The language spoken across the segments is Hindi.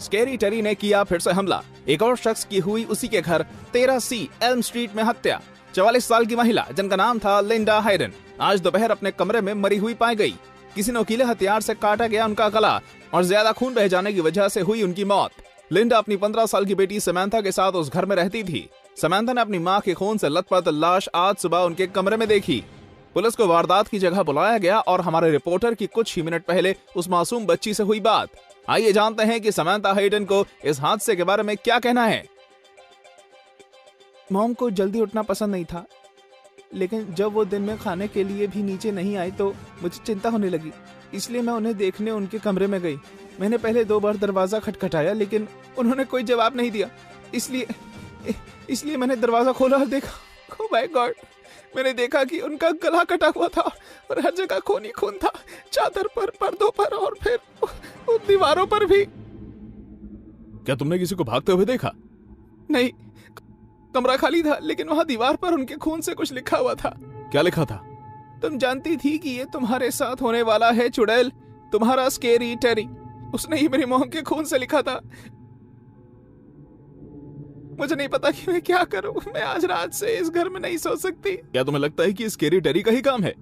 स्केरी टेरी ने किया फिर से हमला। एक और शख्स की हुई उसी के घर 13C एल्म स्ट्रीट में हत्या। 44 साल की महिला जिनका नाम था लिंडा हाइडन आज दोपहर अपने कमरे में मरी हुई पाई गई। किसी नुकीले हथियार से काटा गया उनका गला और ज्यादा खून बह जाने की वजह से हुई उनकी मौत। लिंडा अपनी 15 साल की बेटी समंथा के साथ उस घर में रहती थी। समंथा ने अपनी मां के खून से लथपथ लाश आज सुबह उनके कमरे में देखी। पुलिस को वारदात की जगह बुलाया गया और हमारे रिपोर्टर की कुछ ही मिनट पहले उस मासूम बच्ची से हुई बात। आइए जानते हैं कि समंथा हाइडन को इस हादसे के बारे में क्या कहना है। मॉम को जल्दी उठना पसंद नहीं था, लेकिन जब वो दिन में खाने के लिए भी नीचे नहीं आई तो मुझे चिंता होने लगी, इसलिए मैं उन्हें देखने उनके कमरे में गई। मैंने पहले 2 बार दरवाजा खटखटाया लेकिन उन्होंने कोई जवाब नहीं दिया, इसलिए मैंने दरवाजा खोला और देखा, ओह माय गॉड, मैंने देखा कि उनका गला कटा हुआ था और हर जगह खून ही खून था, चादर पर, पर्दों पर और फिर उन दीवारों पर भी। क्या तुमने किसी को भागते हुए देखा? नहीं, कमरा खाली था लेकिन वहां दीवार पर उनके खून से कुछ लिखा हुआ था। क्या लिखा था? तुम जानती थी कि ये तुम्हारे साथ होने वाला है चुड़ैल, तुम्हारा स्केरी टेरी। उसने ही मेरी मॉम के खून से लिखा था। मुझे नहीं पता कि मैं क्या करूं। मैं आज रात से इस घर में नहीं सो सकती। क्या तुम्हें लगता है कि स्केरी टेरी का ही काम है?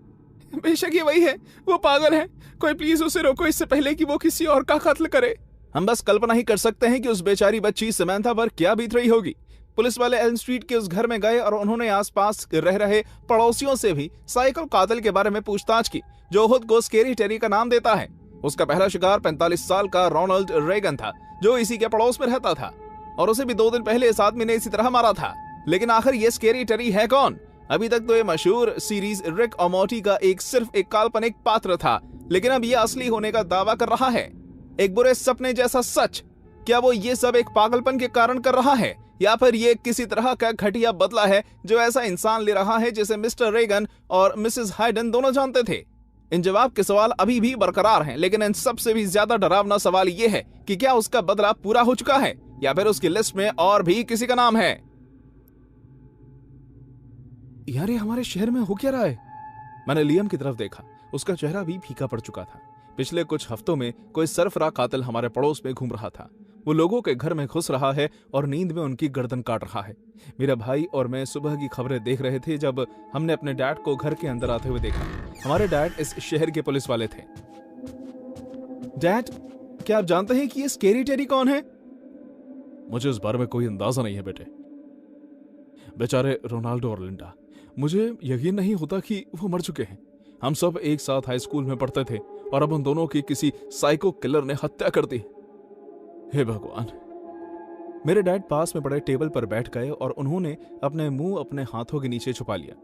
बेशक ये वही है, वो पागल है। कोई प्लीज उसे रोको इससे पहले कि वो किसी और का कत्ल करे। हम बस कल्पना ही कर सकते हैं कि उस बेचारी बच्ची समंथा पर क्या बीत रही होगी। पुलिस वाले एल्म स्ट्रीट के उस घर में गए और उन्होंने आसपास रह रहे पड़ोसियों से भी साइकिल कातिल के बारे में पूछताछ की, जो खुद को स्केरी टेरी का नाम देता है। उसका पहला शिकार 45 साल का रोनाल्ड रेगन था, जो इसी के पड़ोस में रहता था और उसे भी 2 दिन पहले इस आदमी ने इसी तरह मारा था। लेकिन आखिर ये स्केरी टेरी है कौन? अभी तक तो ये मशहूर सीरीज रिक और मोर्टी का सिर्फ एक काल्पनिक पात्र था, लेकिन अब ये असली होने का दावा कर रहा है। एक बुरे सपने जैसा सच। क्या वो ये सब एक पागलपन के कारण कर रहा है या फिर ये किसी तरह का घटिया बदला है जो ऐसा इंसान ले रहा है जिसे मिस्टर रेगन और मिसेस हाइडन दोनों जानते थे? इन जवाब के सवाल अभी भी बरकरार हैं, लेकिन इन सबसे भी ज्यादा डरावना सवाल ये है कि क्या उसका बदला पूरा हो चुका है या फिर उसकी लिस्ट में और भी किसी का नाम है। यार ये हमारे शहर में हो क्या रहा है? मैंने लियम की तरफ देखा। उसका चेहरा भी फीका पड़ चुका था। पिछले कुछ हफ्तों में कोई सरफराह कातिल हमारे पड़ोस में घूम रहा था। वो लोगों के घर में घुस रहा है और नींद में उनकी गर्दन काट रहा है। मेरा भाई और मैं सुबह की खबरें देख रहे थे जब हमने अपने डैड को घर के अंदर आते हुए देखा। हमारे डैड इस शहर के पुलिस वाले थे। डैड, क्या आप जानते हैं कि ये स्केरी टेरी कौन है? मुझे इस बारे में कोई अंदाजा नहीं है बेटे। बेचारे रोनाल्डो और लिंडा, मुझे यकीन नहीं होता कि वो मर चुके हैं। हम सब एक साथ हाई स्कूल में पढ़ते थे और अब उन दोनों की किसी साइको किलर ने हत्या कर दी। हे भगवान। मेरे डैड पास में पड़े टेबल पर बैठ गए और उन्होंने अपने मुंह अपने हाथों के नीचे छुपा लिया।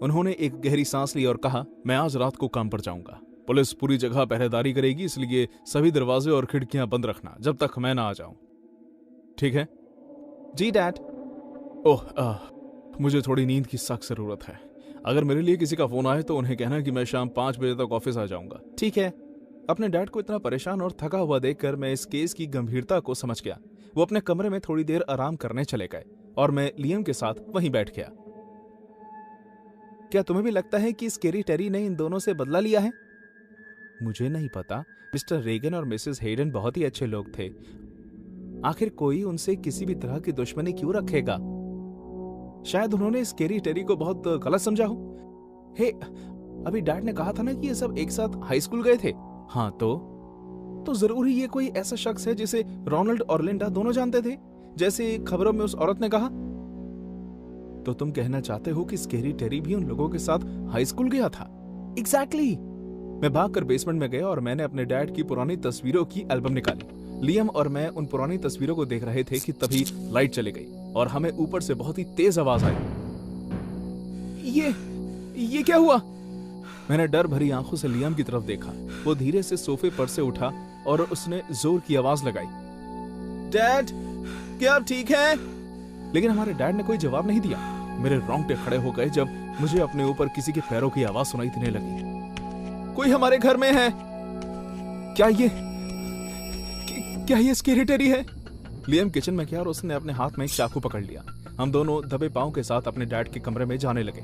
उन्होंने एक गहरी सांस ली और कहा, मैं आज रात को काम पर जाऊंगा। पुलिस पूरी जगह पहरेदारी करेगी, इसलिए सभी दरवाजे और खिड़कियां बंद रखना जब तक मैं ना आ जाऊं। ठीक है? जी डैड। मुझे थोड़ी नींद की सख्त जरूरत है। अगर मेरे लिए किसी का फोन आए तो उन्हें कहना कि मैं शाम 5 बजे तक ऑफिस आ जाऊंगा। ठीक है। अपने डैड को इतना परेशान और थका हुआ देखकर मैं इस केस की गंभीरता को समझ गया। वो अपने कमरे में थोड़ी देर आराम करने चले गए और मैं लियम के साथ वहीं बैठ गया। क्या तुम्हें भी लगता है कि स्केरी टेरी ने इन दोनों से बदला लिया है? मुझे नहीं पता। मिस्टर रेगन और मिसेस हेडन बहुत ही अच्छे लोग थे। आखिर कोई उनसे किसी भी तरह की दुश्मनी क्यों रखेगा? शायद उन्होंने स्केरी टेरी को बहुत गलत समझा हो। हे, अभी डैड ने कहा था ना कि ये सब एक साथ हाई स्कूल गए थे। हाँ, तो जरूरी ये कोई ऐसा शख्स है जिसे रोनाल्ड और लिंडा दोनों जानते थे, जैसे खबरों में उस औरत ने कहा। तो तुम कहना चाहते हो कि स्केरी टेरी भी उन लोगों के साथ हाई स्कूल गया था? एग्जैक्टली। मैं भागकर बेसमेंट में गया और मैंने अपने डैड की पुरानी तस्वीरों की एल्बम निकाली। लियम और मैं उन पुरानी तस्वीरों को देख रहे थे कि तभी लाइट चली गई और हमें ऊपर से बहुत ही तेज आवाज आई। ये क्या हुआ? मैंने डर भरी आंखों से लियम की तरफ देखा। वो धीरे से सोफे पर से उठा और उसने जोर की आवाज लगाई, डैड, क्या आप ठीक हैं? लेकिन हमारे डैड ने कोई जवाब नहीं दिया। मेरे रोंगटे खड़े हो गए जब मुझे अपने ऊपर किसी के पैरों की आवाज सुनाई देने लगी। कोई हमारे घर में है। क्या ये स्केरी टेरी है? लियम किचन में गया और उसने अपने हाथ में एक चाकू पकड़ लिया। हम दोनों दबे पांव के साथ अपने डैड के कमरे में जाने लगे।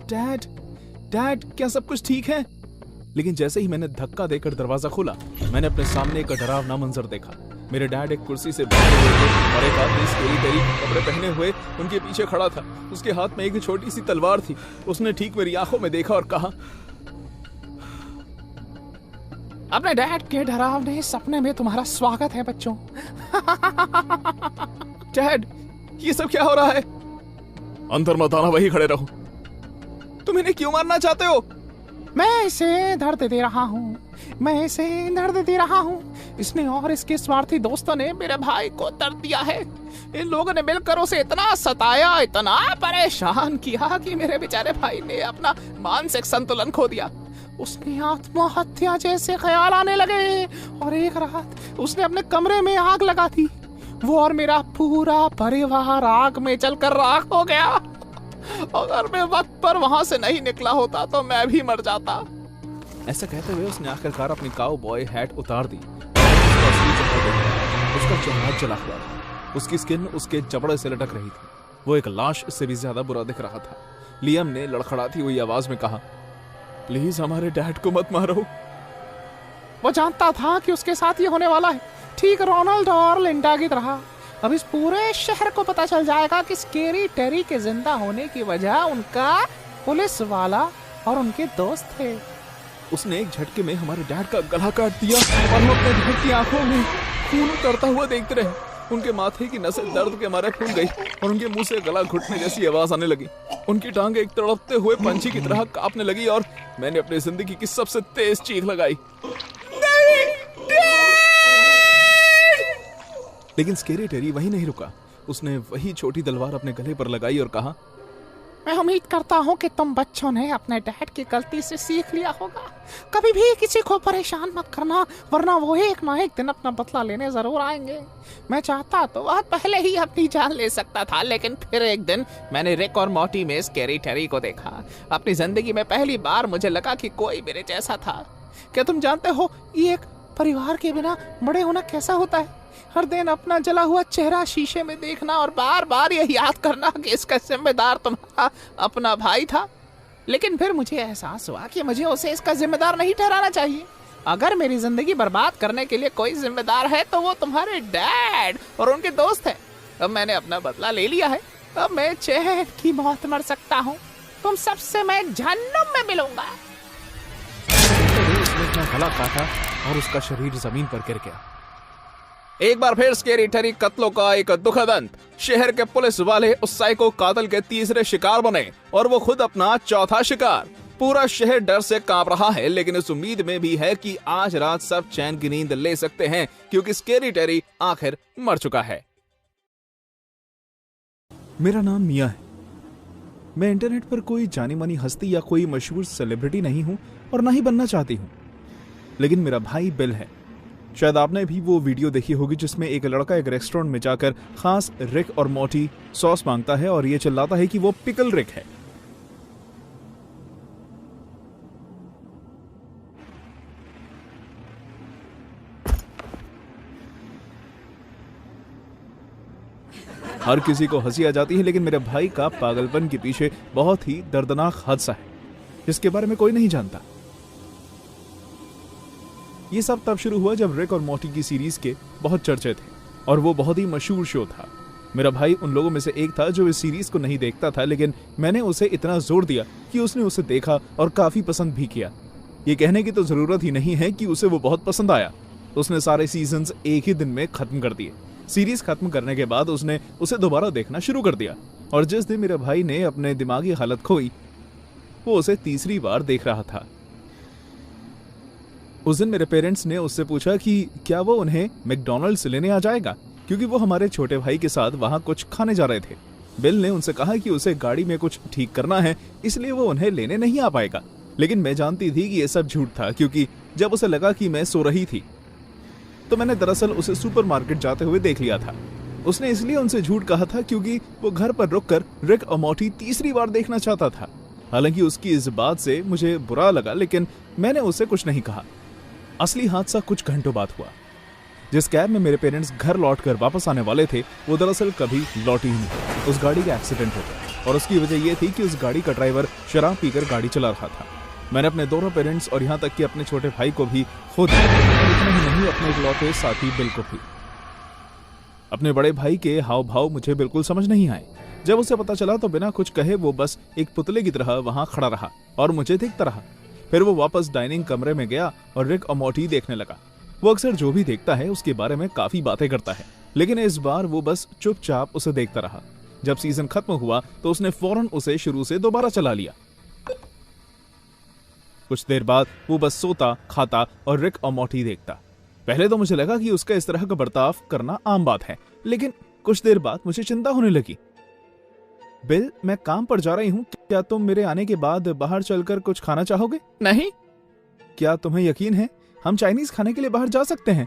डैड, क्या सब कुछ ठीक है? लेकिन जैसे ही मैंने धक्का देकर दरवाजा खोला, मैंने अपने सामने एक डरावना मंजर देखा। मेरे डैड एक कुर्सी से बैठे हुए थे और एक आदमी स्केरी टेरी कपड़े पहने हुए उनके पीछे खड़ा था। उसके हाथ में एक छोटी सी तलवार थी। उसने ठीक मेरी आंखों में देखा और कहा, अपने डैड के डरावने सपने में तुम्हारा स्वागत है बच्चों। डैड, ये सब क्या हो रहा है? अंदर मत आना, वही खड़े रहो। तुम इन्हें क्यों मारना चाहते हो? मैं इसे दर्द दे रहा हूँ, मैं इसे दर्द दे रहा हूँ। इसने और इसके स्वार्थी दोस्तों ने मेरे भाई को दर्द दिया है। इन लोगों ने मिलकर उसे इतना सताया, इतना परेशान किया कि मेरे बेचारे भाई ने अपना मानसिक संतुलन खो दिया। उसने आत्महत्या जैसे ख्याल आने लगे और एक रात उसने अपने कमरे में आग लगा दी। वो और मेरा पूरा परिवार आग में जलकर राख हो गया। अगर मैं वक्त पर वहां से नहीं निकला होता तो मैं भी मर जाता। ऐसा कहते हुए उसने आखिरकार अपनी काउबॉय हैट उतार दी। उसका चेहरा जला हुआ था, उसकी स्किन उसके जबड़े से लटक रही थी। वो एक लाश से भी ज्यादा बुरा दिख रहा था। लियम ने लड़खड़ाती हुई आवाज में कहा, प्लीज हमारे डैड को मत मारो। वो जानता था कि उसके साथ ये होने वाला है, ठीक रोनाल्ड और लिंडा की तरह। अब इस पूरे शहर को पता चल जाएगा कि स्केरी टेरी के जिंदा होने की वजह उनका पुलिस वाला और उनके दोस्त थे। उसने एक झटके में हमारे डैड का गला काट दिया और हम अपने डैड की आंखों में खून उतरता हुआ देखते रहे। उनके माथे की नसें दर्द के मारे फूल गई और उनके मुंह से गला घुटने जैसी आवाज आने लगी। उनकी टांगे एक तड़पते हुए पंछी की तरह कांपने लगी और मैंने अपनी जिंदगी की सबसे तेज चीख लगाई, लेकिन स्केरी टेरी वहीं नहीं रुका। उसने वही छोटी तलवार अपने गले पर लगाई और कहा, मैं उम्मीद करता हूँ कि तुम बच्चों ने अपने डैड की गलती से सीख लिया होगा। कभी भी किसी को परेशान मत करना, वरना वो एक ना एक दिन अपना बदला लेने जरूर आएंगे। मैं चाहता तो बहुत पहले ही अपनी जान ले सकता था, लेकिन फिर एक दिन मैंने रिक और मॉर्टी में स्केरी टेरी को देखा। अपनी जिंदगी में पहली बार मुझे लगा कि कोई मेरे जैसा था। क्या तुम जानते हो ये एक परिवार के बिना बड़े होना कैसा होता है? हर दिन अपना जला हुआ चेहरा शीशे में देखना और बार बार यह याद करना कि इसका जिम्मेदार तुम्हारा अपना भाई था। लेकिन फिर मुझे एहसास हुआ कि मुझे उसे इसका जिम्मेदार नहीं ठहराना चाहिए। अगर मेरी जिंदगी बर्बाद करने के लिए कोई जिम्मेदार है तो वो तुम्हारे डैड और उनके दोस्त है। अब मैंने अपना बदला ले लिया है। अब मैं चैन की मौत मर सकता हूँ। तुम सबसे मैं जहन्नुम में मिलूंगा। उसने अपना गला काटा और उसका शरीर जमीन पर गिर गया। एक बार फिर स्केरी टेरी कत्लों का एक दुखद अंत। शहर के पुलिस वाले उस साइको कातिल के तीसरे शिकार बने और वो खुद अपना चौथा शिकार। पूरा शहर डर से कांप रहा है, लेकिन इस उम्मीद में भी है कि आज रात सब चैन की नींद ले सकते हैं, क्योंकि स्केरी टेरी आखिर मर चुका है। मेरा नाम मिया है। मैं इंटरनेट पर कोई जानी मानी हस्ती या कोई मशहूर सेलिब्रिटी नहीं हूं और ना ही बनना चाहती हूं, लेकिन मेरा भाई बिल है। शायद आपने भी वो वीडियो देखी होगी जिसमें एक लड़का एक रेस्टोरेंट में जाकर खास रिक और मॉर्टी सॉस मांगता है और ये चिल्लाता है कि वो पिकल रिक है। हर किसी को हंसी आ जाती है, लेकिन मेरे भाई का पागलपन के पीछे बहुत ही दर्दनाक हादसा है जिसके बारे में कोई नहीं जानता। ये सब तब शुरू हुआ जब रिक और मॉर्टी की सीरीज के बहुत चर्चे थे और वो बहुत ही मशहूर शो था। मेरा भाई उन लोगों में से एक था जो इस सीरीज को नहीं देखता था, लेकिन मैंने उसे इतना जोर दिया कि उसने उसे देखा और काफी पसंद भी किया। ये कहने की तो जरूरत ही नहीं है कि उसे वो बहुत पसंद आया। उसने सारे सीजन्स एक ही दिन में खत्म कर दिए। सीरीज खत्म करने के बाद उसने उसे दोबारा देखना शुरू कर दिया और जिस दिन मेरे भाई ने अपने दिमागी हालत खोई, वो उसे तीसरी बार देख रहा था। उस दिन मेरे पेरेंट्स ने उससे पूछा कि क्या वो उन्हें मैकडॉनल्ड्स लेने आ जाएगा, क्योंकि वो हमारे छोटे भाई के साथ वहां कुछ खाने जा रहे थे। बिल ने उनसे कहा कि उसे गाड़ी में कुछ ठीक करना है, इसलिए वो उन्हें लेने नहीं आ पाएगा। लेकिन मैं जानती थी कि ये सब झूठ था, क्योंकि जब उसे लगा कि मैं सो रही थी तो मैंने दरअसल उसे सुपरमार्केट जाते हुए देख लिया था। उसने इसलिए उनसे झूठ कहा था क्योंकि वो घर पर रुककर रिक और मॉर्टी तीसरी बार देखना चाहता था। हालांकि उसकी इस बात से मुझे बुरा लगा, लेकिन मैंने उसे कुछ नहीं कहा। असली हादसा कुछ घंटों बाद हुआ। जिस कैब में मेरे पेरेंट्स घर लौटकर वापस आने वाले थे, वो दरअसल कभी लौटी ही नहीं। उस गाड़ी का एक्सीडेंट हो गया और उसकी वजह यह थी कि उस गाड़ी का ड्राइवर शराब पीकर गाड़ी चला रहा था। मैंने अपने दोनों पेरेंट्स और यहाँ तक कि अपने छोटे भाई को भी खो दिया, और इतना ही नहीं अपने इकलौते साथी बिल को भी। अपने बड़े भाई के हाव भाव मुझे बिल्कुल समझ नहीं आए। जब उसे पता चला तो बिना कुछ कहे वो बस एक पुतले की तरह वहां खड़ा रहा और मुझे देखता रहा। फिर वो वापस डाइनिंग कमरे में गया और रिक और मोर्टी देखने लगा। वो अक्सर जो भी देखता है उसके बारे में काफी बातें करता है, लेकिन इस बार वो बस चुपचाप उसे देखता रहा। जब सीजन खत्म हुआ तो उसने फौरन उसे शुरू से दोबारा चला लिया। कुछ देर बाद वो बस सोता, खाता और रिक और मोर्टी देखता। पहले तो मुझे लगा कि उसका इस तरह का बर्ताव करना आम बात है, लेकिन कुछ देर बाद मुझे चिंता होने लगी। बिल, मैं काम पर जा रही हूँ, क्या तुम मेरे आने के बाद बाहर चलकर कुछ खाना चाहोगे? नहीं। क्या तुम्हें यकीन है हम चाइनीज खाने के लिए बाहर जा सकते हैं?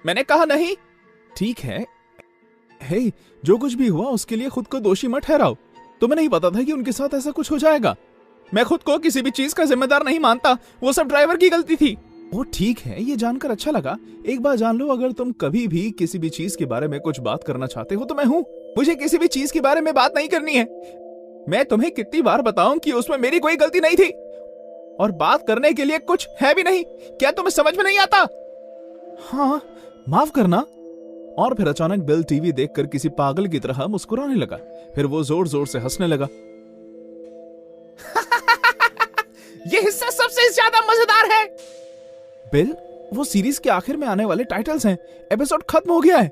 मैंने कहा नहीं। ठीक है। हे, जो कुछ भी हुआ उसके लिए खुद को दोषी मत ठहराओ। तुम्हें नहीं पता था कि उनके साथ ऐसा कुछ हो जाएगा। मैं खुद को किसी भी चीज का जिम्मेदार नहीं मानता, वो सब ड्राइवर की गलती थी। वो ठीक है, ये जानकर अच्छा लगा। एक बार जान लो, अगर तुम कभी भी किसी भी चीज के बारे में कुछ बात करना चाहते हो तो मैं हूं। मुझे किसी भी चीज के बारे में बात नहीं करनी है। मैं तुम्हें कितनी बार बताऊं कि उसमें मेरी कोई गलती नहीं थी, और बात करने के लिए कुछ है भी नहीं। क्या तुम्हें समझ में नहीं आता? हाँ, माफ करना। और फिर अचानक बिल टीवी देखकर किसी पागल की तरह मुस्कुराने लगा। फिर वो जोर जोर से हंसने लगा। ये हिस्सा सबसे ज्यादा मजेदार है। बिल, वो सीरीज के आखिर में आने वाले टाइटल्स हैं। एपिसोड खत्म हो गया है।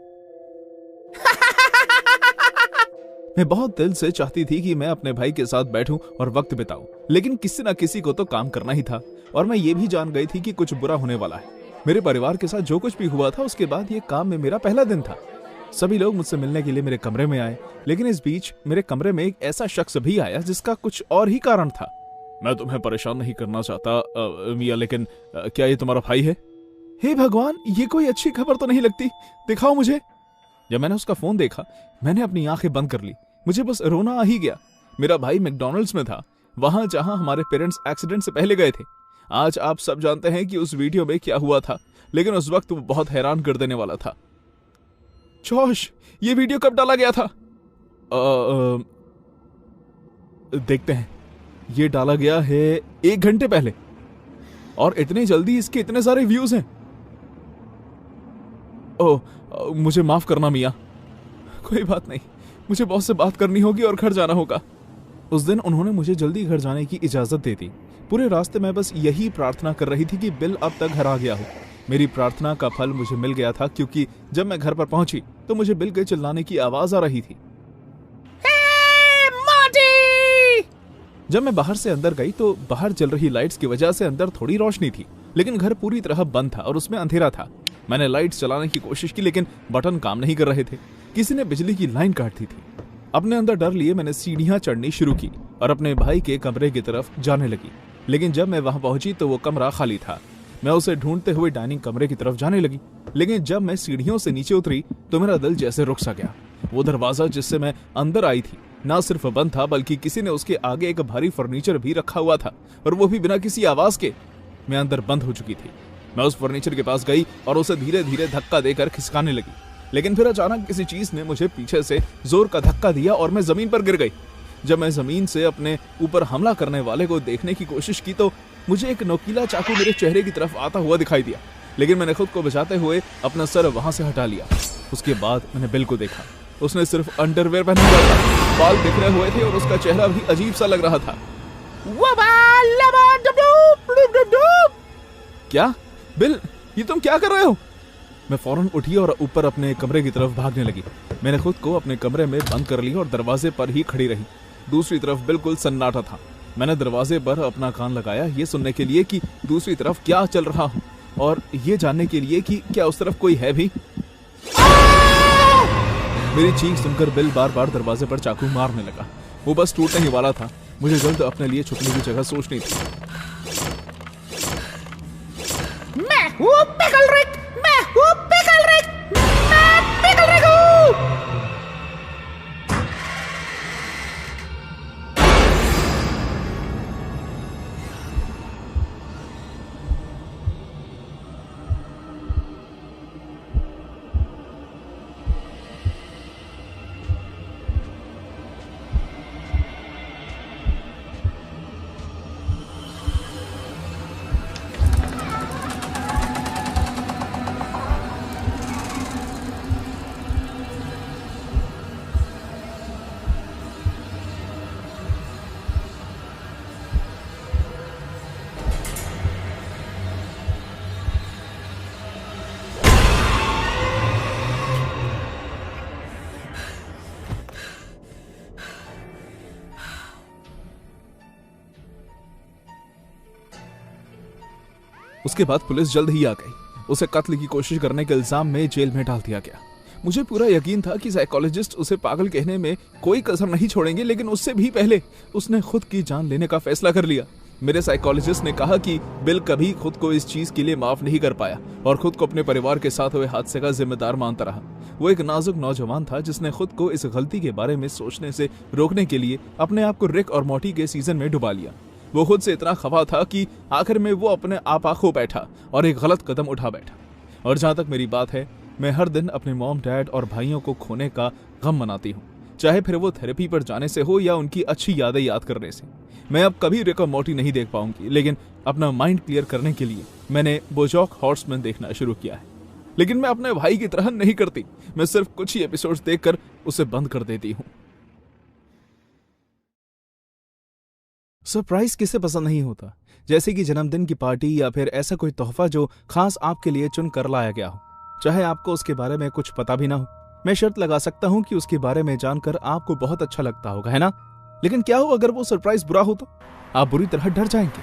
मैं बहुत दिल से चाहती थी कि मैं अपने भाई के साथ बैठूं और वक्त बिताऊं, लेकिन किसी ना किसी को तो काम करना ही था, और मैं ये भी जान गई थी कि कुछ बुरा होने वाला है। मेरे परिवार के साथ जो कुछ भी हुआ था उसके बाद ये काम में मेरा पहला दिन था। सभी लोग मुझसे मिलने के लिए मेरे कमरे में आए, लेकिन इस बीच मेरे कमरे में एक ऐसा शख्स भी आया जिसका कुछ और ही कारण था। मैं तुम्हें परेशान नहीं करना चाहता मिया, लेकिन क्या ये तुम्हारा भाई है? हे भगवान, ये कोई अच्छी खबर तो नहीं लगती। दिखाओ मुझे। जब मैंने उसका फोन देखा, मैंने अपनी आंखें बंद कर ली। मुझे बस रोना आ ही गया। मेरा भाई मैकडॉनल्ड्स में था, वहां जहां हमारे पेरेंट्स एक्सीडेंट से पहले गए थे। आज आप सब जानते हैं कि उस वीडियो में क्या हुआ था, लेकिन उस वक्त वो बहुत हैरान कर देने वाला था। जोश, ये वीडियो कब डाला गया था? देखते हैं। ये डाला गया है 1 घंटे पहले, और इतनी जल्दी इसके इतने सारे व्यूज हैं। ओह, मुझे माफ करना मिया। कोई बात नहीं, मुझे बॉस से बात करनी होगी और घर जाना होगा। उस दिन उन्होंने मुझे जल्दी घर जाने की इजाजत दे दी। पूरे रास्ते मैं बस यही प्रार्थना कर रही थी कि बिल अब तक घर आ गया हो। मेरी प्रार्थना का फल मुझे मिल गया था, क्योंकि जब मैं घर पर पहुंची तो मुझे बिल के चिल्लाने की आवाज आ रही थी। जब मैं बाहर से अंदर गई तो बाहर जल रही लाइट्स की वजह से अंदर थोड़ी रोशनी थी, लेकिन घर पूरी तरह बंद था और उसमें अंधेरा था। मैंने लाइट्स चलाने की कोशिश की, लेकिन बटन काम नहीं कर रहे थे। किसी ने बिजली की लाइन काट दी थी। अपने अंदर डर लिए मैंने सीढ़ियां चढ़नी शुरू की और अपने भाई के कमरे की तरफ जाने लगी, लेकिन जब मैं वहां पहुंची तो वो कमरा खाली था। मैं उसे ढूंढते हुए डाइनिंग कमरे की तरफ जाने लगी, लेकिन जब मैं सीढ़ियों से नीचे उतरी तो मेरा दिल जैसे रुक सा गया। वो दरवाजा जिससे मैं अंदर आई थी ना सिर्फ बंद था, बल्कि किसी ने उसके आगे एक भारी फर्नीचर भी रखा हुआ था, और वो भी बिना किसी आवाज के। मैं अंदर बंद हो चुकी थी। मैं उस फर्नीचर के पास गई और उसे धीरे धीरे धक्का देकर खिसकाने लगी, लेकिन फिर अचानक किसी चीज ने मुझे पीछे से जोर का धक्का दिया और मैं जमीन पर गिर गई। जब मैं जमीन से अपने ऊपर हमला करने वाले को देखने की कोशिश की तो मुझे एक नोकीला चाकू मेरे चेहरे की तरफ आता हुआ दिखाई दिया, लेकिन मैंने खुद को बचाते हुए अपना सर वहां से हटा लिया। उसके बाद मैंने बिल को देखा। उसने सिर्फ अंडरवेयर पहना हुआ था, बाल बिखरे हुए थे और उसका चेहरा भी अजीब सा लग रहा था। क्या बिल, ये तुम क्या कर रहे हो? मैं फौरन उठी और ऊपर अपने कमरे की तरफ भागने लगी। मैंने खुद को अपने कमरे में बंद कर लिया और दरवाजे पर ही खड़ी रही। दूसरी तरफ बिल्कुल सन्नाटा था। मैंने दरवाजे पर अपना कान लगाया, ये सुनने के लिए कि दूसरी तरफ क्या चल रहा हो, और ये जानने के लिए कि क्या उस तरफ कोई है भी। मेरी चीख सुनकर बिल बार बार दरवाजे पर चाकू मारने लगा। वो बस टूटने ही वाला था। मुझे जल्द अपने लिए छुपने की जगह सोचनी थी। मैं हूँ पिकल रिक, मैं हूँ पिकल रिक, मैं पिकल रिक हूँ। उसके बाद पुलिस जल्द ही आ गई। उसे कत्ल की कोशिश करने के इल्जाम में जेल में डाल दिया गया। मुझे पूरा यकीन था कि साइकोलॉजिस्ट उसे पागल कहने में कोई कसर नहीं छोड़ेंगे, लेकिन उससे भी पहले उसने खुद की जान लेने का फैसला कर लिया। मेरे साइकोलॉजिस्ट ने कहा कि बिल कभी खुद को इस चीज के लिए माफ नहीं कर पाया और खुद को अपने परिवार के साथ हुए हादसे का जिम्मेदार मानता रहा। वो एक नाजुक नौजवान था जिसने खुद को इस गलती के बारे में सोचने से रोकने के लिए अपने आप को रिक और मॉर्टी के सीजन में डुबा लिया। वो खुद से इतना खफा था कि आखिर में वो अपने आप खो बैठा और एक गलत कदम उठा बैठा। और जहां तक मेरी बात है, मैं हर दिन अपने मॉम, डैड और भाइयों को खोने का गम मनाती हूँ, चाहे फिर वो थेरेपी पर जाने से हो या उनकी अच्छी यादें याद करने से। मैं अब कभी रिक और मॉर्टी नहीं देख पाऊंगी, लेकिन अपना माइंड क्लियर करने के लिए मैंने बोजॉक हॉर्समैन देखना शुरू किया है। लेकिन मैं अपने भाई की तरह नहीं करती, मैं सिर्फ कुछ ही एपिसोड्स देखकर उसे बंद कर देती हूँ। सरप्राइज किसे पसंद नहीं होता, जैसे कि जन्मदिन की पार्टी या फिर ऐसा कोई तोहफा जो खास आपके लिए चुन कर लाया गया हो, चाहे आपको उसके बारे में कुछ पता भी ना हो। मैं शर्त लगा सकता हूँ कि उसके बारे में जानकर आपको बहुत अच्छा लगता होगा, है ना? लेकिन क्या हो अगर वो सरप्राइज बुरा हो तो? आप बुरी तरह डर जाएंगे।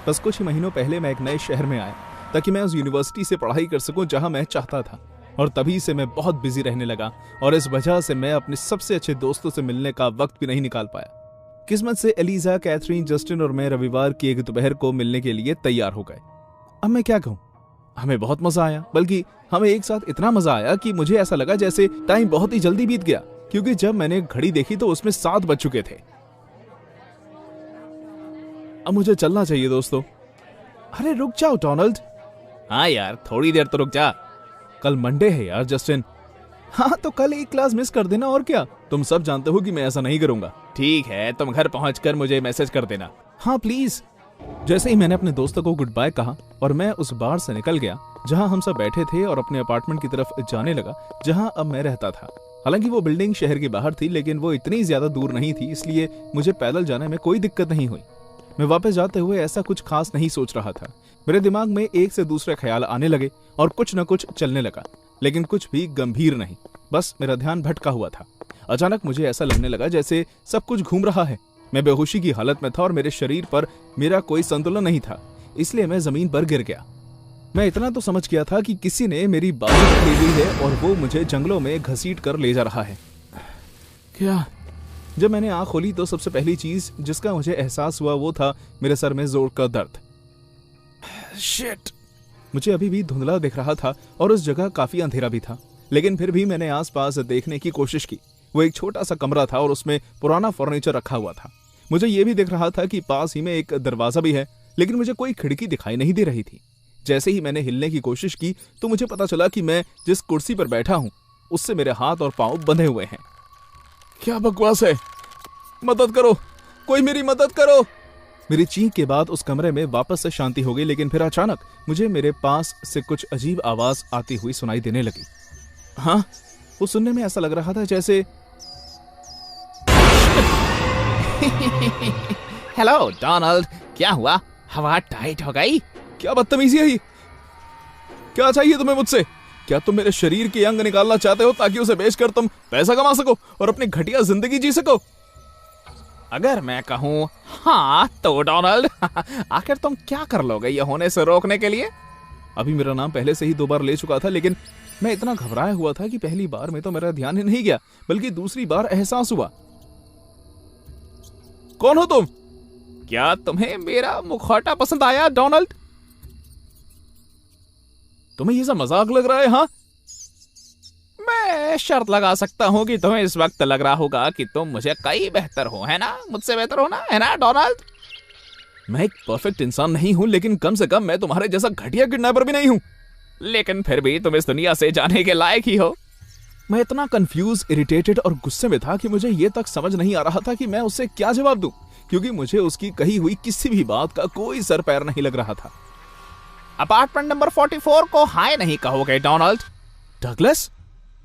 बस कुछ ही महीनों पहले मैं एक नए शहर में आया ताकि मैं उस यूनिवर्सिटी से पढ़ाई कर सकूं जहां मैं चाहता था, और तभी से मैं बहुत बिजी रहने लगा और इस वजह से मैं अपने सबसे अच्छे दोस्तों से मिलने का वक्त भी नहीं निकाल पाया। किस्मत से एलिजा, कैथरीन, जस्टिन और मैं रविवार की एक दोपहर को मिलने के लिए तैयार हो गए। अब मैं क्या कहूं, हमें बहुत मजा आया, बल्कि हमें एक साथ इतना मजा आया कि मुझे ऐसा लगा जैसे टाइम बहुत ही जल्दी बीत गया, क्योंकि जब मैंने घड़ी देखी तो उसमें 7 बज चुके थे। अब मुझे चलना चाहिए दोस्तों। अरे रुक जाओ डोनाल्ड। हाँ यार, थोड़ी देर तो रुक जा, कल मंडे है यार जस्टिन। हाँ तो कल एक क्लास मिस कर देना, और क्या। तुम सब जानते हो कि मैं ऐसा नहीं करूंगा। ठीक है, तुम घर पहुंचकर मुझे मैसेज कर देना। हाँ प्लीज। जैसे ही मैंने अपने दोस्तों को गुड बाय कहा और मैं उस बार से निकल गया जहां हम सब बैठे थे और अपने अपार्टमेंट की तरफ जाने लगा जहां अब मैं रहता था। हालांकि वो बिल्डिंग शहर के बाहर थी, लेकिन वो इतनी ज्यादा दूर नहीं थी, इसलिए मुझे पैदल जाने में कोई दिक्कत नहीं हुई। मैं वापस जाते हुए ऐसा कुछ खास नहीं सोच रहा था। मेरे दिमाग में एक से दूसरे ख्याल आने लगे और कुछ न कुछ चलने लगा, लेकिन कुछ भी गंभीर नहीं, बस मेरा ध्यान भटका हुआ था। अचानक मुझे ऐसा लगने लगा जैसे सब कुछ घूम रहा है। मैं बेहोशी की हालत में था और मेरे शरीर पर मेरा कोई संतुलन नहीं था, इसलिए मैं जमीन पर गिर गया। मैं इतना तो समझ गया था कि किसी ने मेरी बाजू पकड़ी हुई है और वो मुझे जंगलों में घसीट कर ले जा रहा है। क्या? जब मैंने आंख खोली तो सबसे पहली चीज जिसका मुझे एहसास हुआ वो था मेरे सर में जोर का दर्द। शिट! मुझे अभी भी धुंधला दिख रहा था और उस जगह काफी अंधेरा भी था, लेकिन फिर भी मैंने आसपास देखने की कोशिश की। वो एक छोटा सा कमरा था और उसमें पुराना फर्नीचर रखा हुआ था। मुझे ये भी दिख रहा था कि पास ही में एक दरवाजा भी है, लेकिन मुझे कोई खिड़की दिखाई नहीं दे रही थी। जैसे ही मैंने हिलने की कोशिश की तो मुझे पता चला कि मैं जिस कुर्सी पर बैठा हूं उससे मेरे हाथ और पांव बंधे हुए हैं। क्या बकवास है? मदद करो, कोई मेरी मदद करो। मेरी चीख के बाद उस कमरे में वापस से शांति हो गई, लेकिन फिर अचानक मुझे मेरे पास से कुछ अजीब आवाज आती हुई सुनाई देने लगी। हाँ, वो सुनने में ऐसा लग रहा था जैसे हेलो डोनाल्ड, क्या हुआ? हवा टाइट हो गई? क्या बदतमीजी है ये? क्या चाहिए तुम्हें मुझसे? क्या तुम मेरे शरीर के अंग निकालना चाहते हो ताकि उसे बेचकर तुम पैसा कमा सको और अपनी घटिया जिंदगी जी सको? अगर मैं कहूँ हाँ तो डोनाल्ड, आखिर तुम क्या कर लोगे ये होने से रोकने के लिए? अभी मेरा नाम पहले से ही 2 बार ले चुका था, लेकिन मैं इतना घबराया हुआ था कि पहली बार में तो मेरा ध्यान ही नहीं गया, बल्कि दूसरी बार एहसास हुआ। कौन हो तुम? क्या तुम्हें मेरा मुखौटा पसंद आया डोनाल्ड? तुम्हें ये सब मजाक लग रहा है? हाँ, मैं शर्त लगा सकता हूँ कि तुम्हें इस वक्त लग रहा होगा कि तुम मुझे कई बेहतर हो, है ना? मुझसे बेहतर हो ना, है ना डोनाल्ड? मैं एक परफेक्ट इंसान नहीं हूं, लेकिन कम से कम मैं तुम्हारे जैसा घटिया किडनैपर भी नहीं हूं। लेकिन फिर भी तुम इस दुनिया से जाने के लायक ही हो। मैं इतना कंफ्यूज, इरिटेटेड और गुस्से में था कि मुझे ये तक समझ नहीं आ रहा था कि मैं उससे क्या जवाब दूं, क्योंकि मुझे उसकी कही हुई किसी भी बात का कोई सर पैर नहीं लग रहा था। अपार्टमेंट नंबर 44 को हाय नहीं कहोगे डोनाल्ड? डगलस?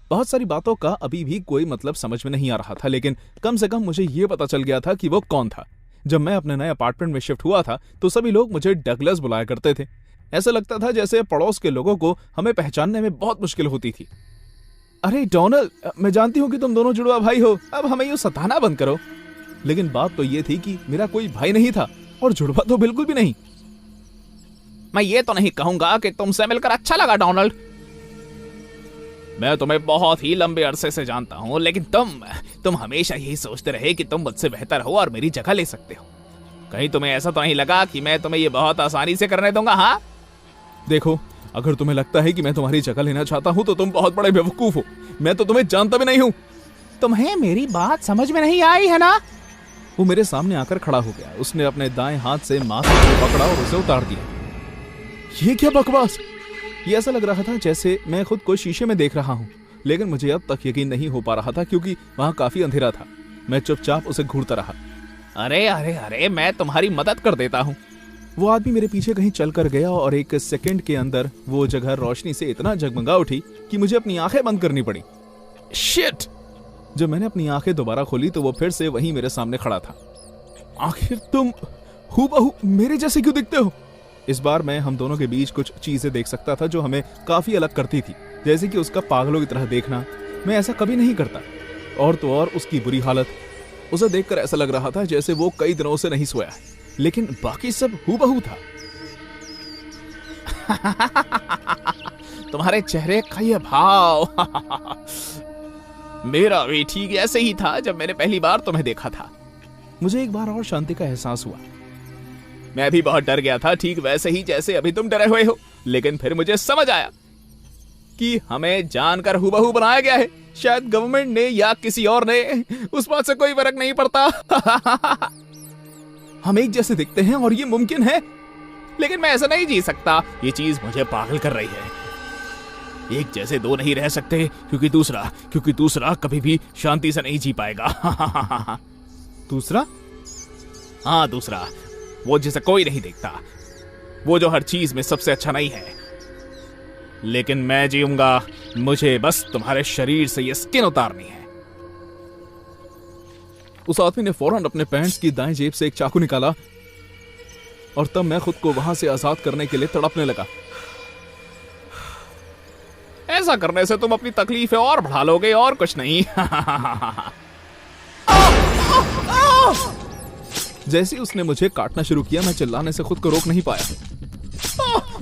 बहुत सारी बातों का अभी भी कोई मतलब समझ में नहीं आ रहा था, लेकिन कम से कम मुझे ये पता चल गया था कि वो कौन था। जब मैं अपने नए अपार्टमेंट में शिफ्ट हुआ था तो सभी लोग मुझे डगलस बुलाया करते थे। ऐसा लगता था जैसे पड़ोस के लोगों को हमें पहचानने में बहुत मुश्किल होती थी। अरे डोनाल्ड, मैं जानती हूँ कि तुम दोनों जुड़वा भाई हो, अब हमें यूं सताना बंद करो। लेकिन बात तो ये थी कि मेरा कोई भाई नहीं था और जुड़वा तो बिल्कुल भी नहीं। मैं ये तो नहीं कहूंगा कि तुमसे मिलकर अच्छा लगा डोनाल्ड। मैं तुम्हें बहुत ही लंबे अरसे से जानता हूँ, लेकिन तुम हमेशा यही सोचते रहे कि तुम मुझसे बेहतर हो और मेरी जगह ले सकते हो। कहीं तुम्हें ऐसा तो नहीं लगा कि मैं तुम्हें ये बहुत आसानी से करने दूंगा? हाँ देखो, अगर तुम्हें लगता है कि मैं तुम्हारी जगह लेना चाहता हूँ तो तुम बहुत बड़े बेवकूफ हो। मैं तो तुम्हें जानता भी नहीं हूँ। तुम्हें मेरी बात समझ में नहीं आई है ना? वो मेरे सामने आकर खड़ा हो गया। उसने अपने दाएं हाथ से मास्क को पकड़ा और उसे उतार दिया। ये क्या बकवास! ये ऐसा लग रहा था जैसे मैं खुद को शीशे में देख रहा हूँ, लेकिन मुझे अब तक यकीन नहीं हो पा रहा था क्योंकि वहां काफी अंधेरा था। मैं चुपचाप उसे घूरता रहा। अरे अरे अरे, मैं तुम्हारी मदद कर देता हूँ। वो आदमी मेरे पीछे कहीं चल कर गया और एक सेकंड के अंदर वो जगह रोशनी से इतना जगमगा उठी कि मुझे अपनी आंखें बंद करनी पड़ी। शिट! जब मैंने अपनी आंखें दोबारा खोली तो वो फिर से वहीं मेरे सामने खड़ा था। आखिर तुम हूबहू मेरे जैसे क्यों दिखते हो? इस बार मैं हम दोनों के बीच कुछ चीजें देख सकता था जो हमें काफी अलग करती थी, जैसे कि उसका पागलों की तरह देखना। मैं ऐसा कभी नहीं करता। और तो और उसकी बुरी हालत। उसे देखकर ऐसा लग रहा था जैसे वो कई दिनों से नहीं सोया है, लेकिन बाकी सब हूबहू था। तुम्हारे चेहरे का ये भाव मेरा भी ठीक ऐसे ही था जब मैंने पहली बार तुम्हें देखा था। मुझे एक बार और शांति का एहसास हुआ। मैं भी बहुत डर गया था, ठीक वैसे ही जैसे अभी तुम डरे हुए हो। लेकिन फिर मुझे समझ आया कि हमें जानकर हूबहू बनाया गया है। शायद गवर्नमेंट ने या किसी और ने, उस बात से कोई फर्क नहीं पड़ता। हम एक जैसे दिखते हैं और ये मुमकिन है। लेकिन मैं ऐसा नहीं जी सकता। ये चीज मुझे पागल कर रही है। एक जैसे दो नहीं रह सकते क्योंकि दूसरा कभी भी शांति से नहीं जी पाएगा। दूसरा? हाँ, दूसरा, वो जिसे कोई नहीं देखता, वो जो हर चीज में सबसे अच्छा नहीं है। लेकिन मैं जीऊंगा। मुझे बस तुम्हारे शरीर से ये स्किन उतारनी है। उस आदमी ने फौरन अपने पैंट्स की दाएं जेब से एक चाकू निकाला और तब मैं खुद को वहां से आजाद करने के लिए तड़पने लगा। ऐसा करने से तुम अपनी तकलीफें और बढ़ा लोगे और कुछ नहीं। जैसे ही उसने मुझे काटना शुरू किया, मैं चिल्लाने से खुद को रोक नहीं पाया।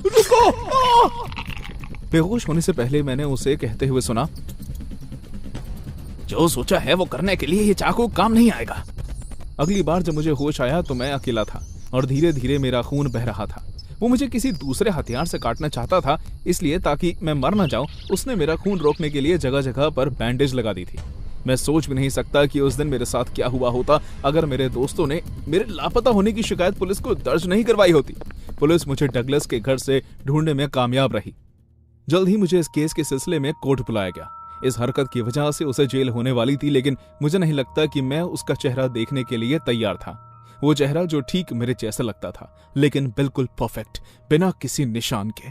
रुको! बेहोश होने से पहले मैंने उसे कहते हुए सुना, जो सोचा है वो करने के लिए ये चाकू काम नहीं आएगा। अगली बार जब मुझे होश आया तो मैं अकेला था और धीरे धीरे मेरा खून बह रहा था। वो मुझे किसी दूसरे हथियार से काटना चाहता था, इसलिए ताकि मैं मर न जाऊं, उसने मेरा खून रोकने के लिए जगह जगह पर बैंडेज लगा दी थी। मैं सोच भी नहीं सकता कि उस दिन मेरे साथ क्या हुआ होता अगर मेरे दोस्तों ने मेरे लापता होने की शिकायत पुलिस को दर्ज नहीं करवाई होती। पुलिस मुझे डगलस के घर से ढूंढने में कामयाब रही। जल्द ही मुझे इस केस के सिलसिले में कोर्ट बुलाया गया। इस हरकत की वजह से उसे जेल होने वाली थी, लेकिन मुझे नहीं लगता कि मैं उसका चेहरा देखने के लिए तैयार था। वो चेहरा जो ठीक मेरे जैसा लगता था, लेकिन बिल्कुल परफेक्ट, बिना किसी निशान के।